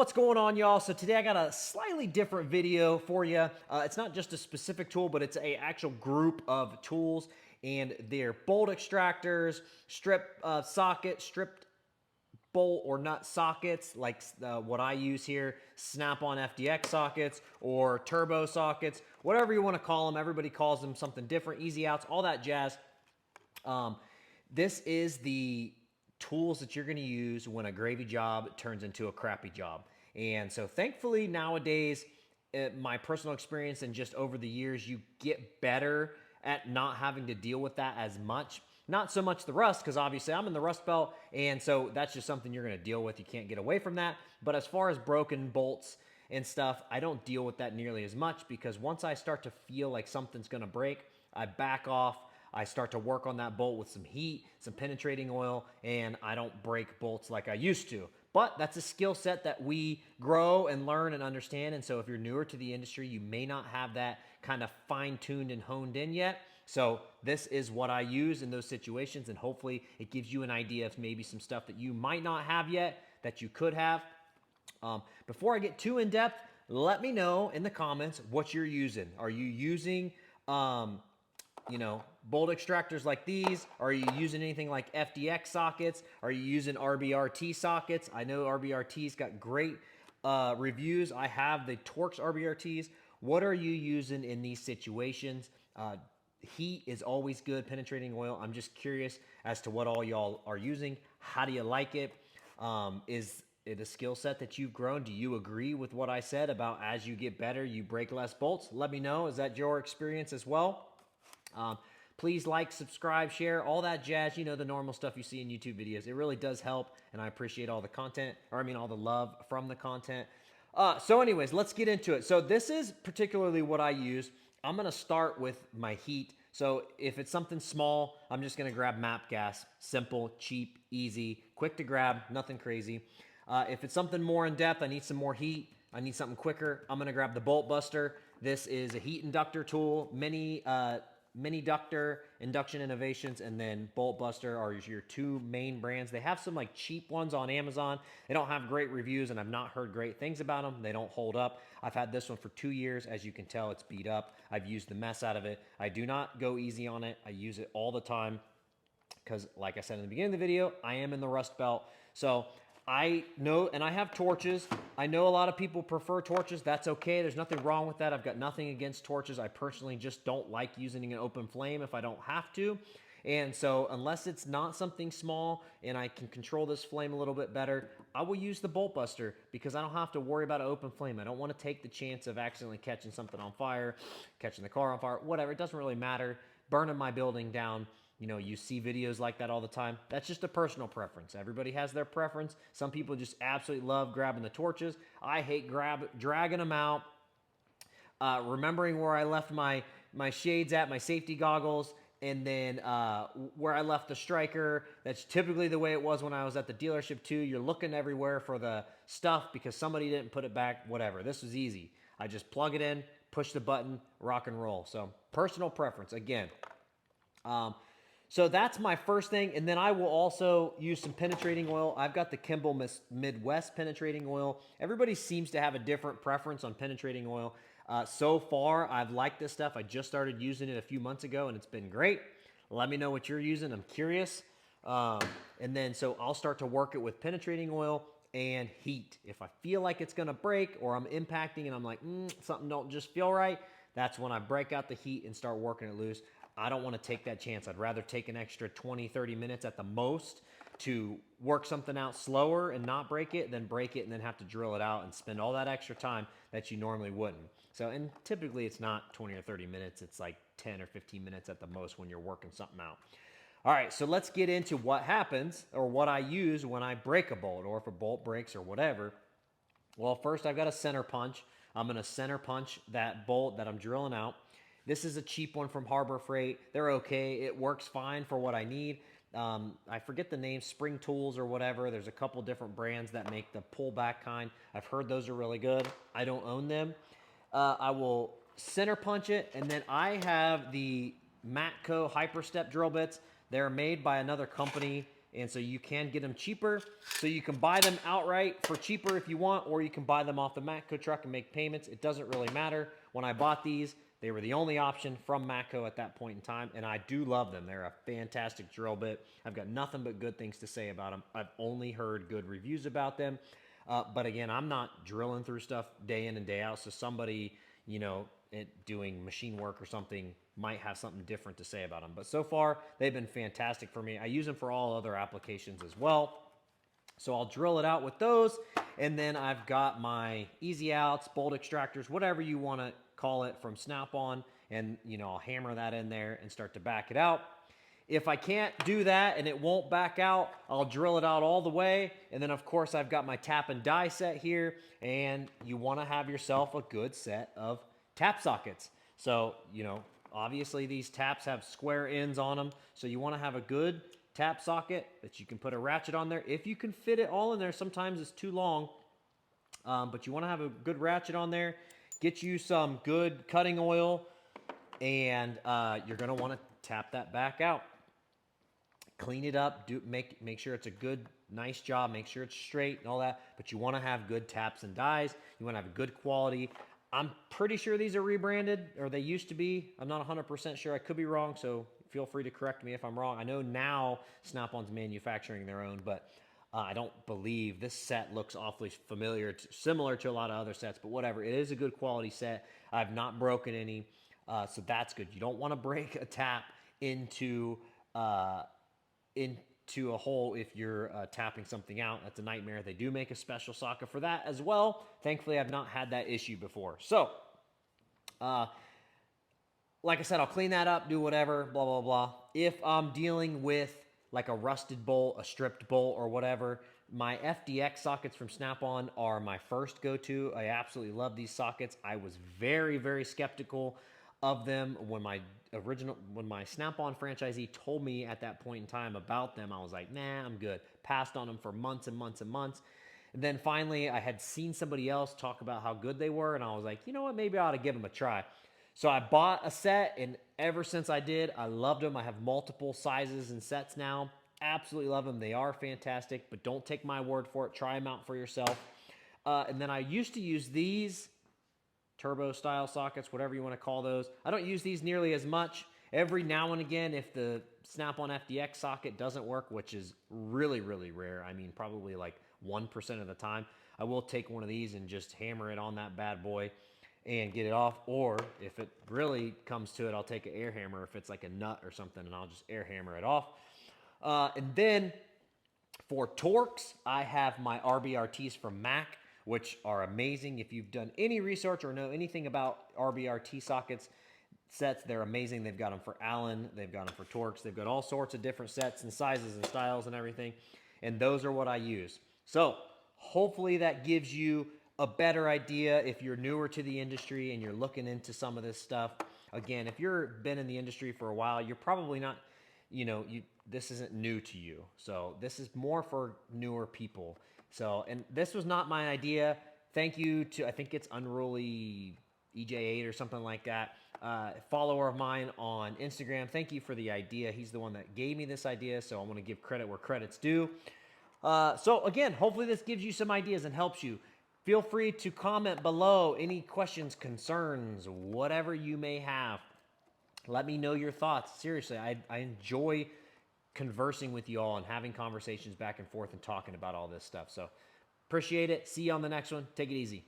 What's going on, y'all? So today I got a slightly different video for you. It's not just a specific tool, but it's a actual group of tools, and they're bolt extractors, strip socket, stripped bolt or nut sockets, like what I use here, snap-on FDX sockets or turbo sockets, whatever you want to call them. Everybody calls them something different, easy outs, all that jazz. This is the tools that you're going to use when a gravy job turns into a crappy job. And so thankfully nowadays, my personal experience and just over the years, you get better at not having to deal with that as much. Not so much the rust, because obviously I'm in the rust belt, and so that's just something you're going to deal with. You can't get away from that. But as far as broken bolts and stuff, I don't deal with that nearly as much, because once I start to feel like something's going to break, I back off. I start to work on that bolt with some heat, some penetrating oil, and I don't break bolts like I used to. But that's a skill set that we grow and learn and understand. And so if you're newer to the industry, you may not have that kind of fine-tuned and honed in yet. So this is what I use in those situations, and hopefully it gives you an idea of maybe some stuff that you might not have yet that you could have. Before I get too in depth, let me know in the comments what you're using. Are you using bolt extractors like these? Are you using anything like FDX sockets? Are you using rbrt sockets? I know rbrt's got great reviews. I have the Torx rbrts. What are you using in these situations? Heat is always good, penetrating oil. I'm just curious as to what all y'all are using. How do you like it? Is it a skill set that you've grown? Do you agree with what I said about as you get better, you break less bolts? Let me know. Is that your experience as well? Please like, subscribe, share, all that jazz. You know, the normal stuff you see in YouTube videos. It really does help, and I appreciate all the content, all the love from the content. So anyways, let's get into it. So this is particularly what I use. I'm going to start with my heat. So if it's something small, I'm just going to grab MAP gas. Simple, cheap, easy, quick to grab, nothing crazy. If it's something more in depth, I need some more heat, I need something quicker, I'm going to grab the Bolt Buster. This is a heat inductor tool. Mini Ductor, Induction Innovations, and then Bolt Buster are your two main brands. They have some like cheap ones on Amazon. They don't have great reviews, and I've not heard great things about them. They don't hold up. I've had this one for 2 years. As you can tell, it's beat up. I've used the mess out of it. I do not go easy on it. I use it all the time because, like I said in the beginning of the video, I am in the rust belt. So I know, and I have torches. I know a lot of people prefer torches. That's okay. There's nothing wrong with that. I've got nothing against torches. I personally just don't like using an open flame if I don't have to. And so unless it's not something small and I can control this flame a little bit better, I will use the Bolt Buster because I don't have to worry about an open flame. I don't want to take the chance of accidentally catching something on fire, catching the car on fire, whatever. It doesn't really matter. Burning my building down. You know, you see videos like that all the time. That's just a personal preference. Everybody has their preference. Some people just absolutely love grabbing the torches. I hate dragging them out. Remembering where I left my shades at, my safety goggles, and then where I left the striker. That's typically the way it was when I was at the dealership too. You're looking everywhere for the stuff because somebody didn't put it back, whatever. This was easy. I just plug it in, push the button, rock and roll. So personal preference, again. So that's my first thing, and then I will also use some penetrating oil. I've got the Kimball Midwest penetrating oil. Everybody seems to have a different preference on penetrating oil. So far, I've liked this stuff. I just started using it a few months ago, and it's been great. Let me know what you're using. I'm curious. And then so I'll start to work it with penetrating oil and heat. If I feel like it's going to break or I'm impacting and I'm like, something don't just feel right, that's when I break out the heat and start working it loose. I don't want to take that chance. I'd rather take an extra 20, 30 minutes at the most to work something out slower and not break it than break it and then have to drill it out and spend all that extra time that you normally wouldn't. So, and typically it's not 20 or 30 minutes. It's like 10 or 15 minutes at the most when you're working something out. All right, so let's get into what happens or what I use when I break a bolt or if a bolt breaks or whatever. Well, first I've got a center punch. I'm going to center punch that bolt that I'm drilling out. This is a cheap one from Harbor Freight. They're okay. It works fine for what I need. I forget the name, Spring Tools or whatever. There's a couple different brands that make the pullback kind. I've heard those are really good. I don't own them. I will center punch it, and then I have the Matco hyperstep drill bits. They're made by another company. And so you can get them cheaper. So you can buy them outright for cheaper if you want, or you can buy them off the Matco truck and make payments. It doesn't really matter. When I bought these, they were the only option from Matco at that point in time, and I do love them. They're a fantastic drill bit. I've got nothing but good things to say about them. I've only heard good reviews about them. But again, I'm not drilling through stuff day in and day out, so somebody, you know, doing machine work or something might have something different to say about them. But so far, they've been fantastic for me. I use them for all other applications as well. So I'll drill it out with those, and then I've got my easy outs, bolt extractors, whatever you want to call it, from Snap-on, and you know, I'll hammer that in there and start to back it out. If I can't do that and it won't back out, I'll drill it out all the way. And then of course I've got my tap and die set here, and you want to have yourself a good set of tap sockets. So, you know, obviously these taps have square ends on them, so you want to have a good tap socket that you can put a ratchet on there. If you can fit it all in there, sometimes it's too long, but you want to have a good ratchet on there. Get you some good cutting oil, and you're going to want to tap that back out. Clean it up, make sure it's a good, nice job, make sure it's straight and all that, but you want to have good taps and dies. You want to have a good quality. I'm pretty sure these are rebranded, or they used to be. I'm not 100% sure. I could be wrong, so feel free to correct me if I'm wrong. I know now Snap-on's manufacturing their own, but I don't believe this set looks awfully familiar, similar to a lot of other sets, but whatever. It is a good quality set. I've not broken any, so that's good. You don't want to break a tap into a hole if you're tapping something out. That's a nightmare. They do make a special socket for that as well. Thankfully, I've not had that issue before. So, like I said, I'll clean that up, do whatever, blah, blah, blah. If I'm dealing with like a rusted bolt, a stripped bolt, or whatever, my FDX sockets from Snap-on are my first go-to. I absolutely love these sockets. I was very, very skeptical of them when my Snap-on franchisee told me at that point in time about them. I was like, nah, I'm good. Passed on them for months and months and months. And then finally, I had seen somebody else talk about how good they were, and I was like, you know what, maybe I ought to give them a try. So I bought a set, and ever since I did, I loved them. I have multiple sizes and sets now. Absolutely love them. They are fantastic, but don't take my word for it. Try them out for yourself. And then I used to use these turbo style sockets, whatever you want to call those. I don't use these nearly as much. Every now and again, if the Snap-on FDX socket doesn't work, which is really, really rare, I mean probably like 1% of the time, I will take one of these and just hammer it on that bad boy and get it off. Or if it really comes to it, I'll take an air hammer if it's like a nut or something, and I'll just air hammer it off. And then for Torx, I have my RBRTs from Mac, which are amazing. If you've done any research or know anything about RBRT sockets sets, they're amazing. They've got them for Allen, they've got them for Torx, they've got all sorts of different sets and sizes and styles and everything, and those are what I use. So hopefully that gives you a better idea if you're newer to the industry and you're looking into some of this stuff. Again, if you've been in the industry for a while, you're probably not, this isn't new to you. So this is more for newer people. So, and this was not my idea. Thank you to, I think it's Unruly EJ8 or something like that, follower of mine on Instagram. Thank you for the idea. He's the one that gave me this idea, so I want to give credit where credit's due. So again, hopefully this gives you some ideas and helps you. Feel free to comment below any questions, concerns, whatever you may have. Let me know your thoughts. Seriously, I enjoy conversing with you all and having conversations back and forth and talking about all this stuff. So appreciate it. See you on the next one. Take it easy.